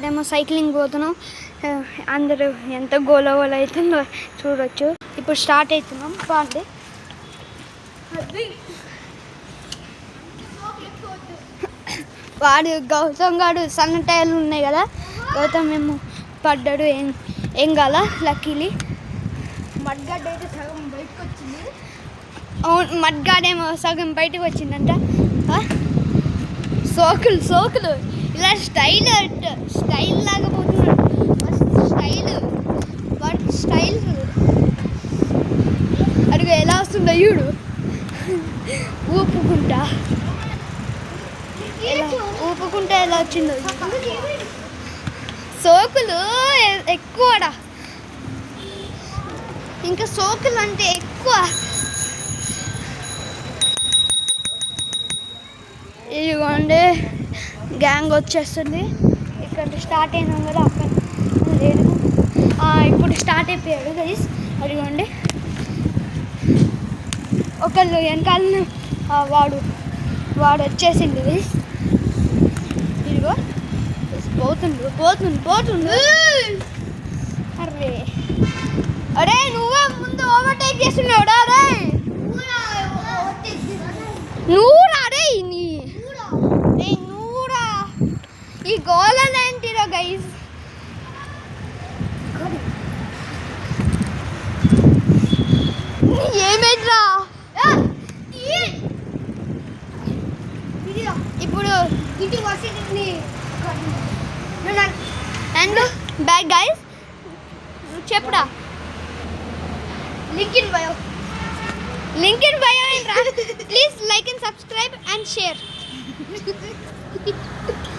ఇప్పుడేమో సైక్లింగ్ పోతున్నాం. అందరూ ఎంత గోల అవుతుందో చూడొచ్చు. ఇప్పుడు స్టార్ట్ అవుతున్నాం. బాగుంది. వాడు గౌతమ్ గాడు సన్న టైర్లు ఉన్నాయి కదా, గౌతమ్ ఏమో పడ్డాడు. ఏం కాల లక్కీలీ. మడ్గాడ్ అయితే సగం బయటకు వచ్చింది. అవును, మడ్గాడేమో సగం బయటకు వచ్చిందంట. సోకులు ఇలా స్టైల్ లాగా పోతున్నాడు. స్టైల్ అడుగు ఎలా వస్తుందో చూడు. ఊపుకుంటా ఎలా వచ్చిందో. సోకులు ఎక్కువడా, ఇంకా సోకులు అంటే ఎక్కువ. ఇదిగోండి గ్యాంగ్ వచ్చేస్తుంది. ఇక్కడ స్టార్ట్ అయినాం కదా, అక్కడ లేదు. ఇప్పుడు స్టార్ట్ అయిపోయాడు గైస్. అదిగోండి ఒకళ్ళు వెనకాల వాడు వచ్చేసిండు గైస్. ఇదిగో పోతుండు. అరే నువ్వే ముందు ఓవర్టేక్ చేస్తున్నావుడా? అరే నువ్వురా ఈ గోళం ఏంటిరా గైస్? ఏమైందిరా? ఇప్పుడు అండ్ బ్యాడ్ గైస్ చెప్పుడా. లింక్ ఇన్ బయో ఏంట్రా? Please like and subscribe and share.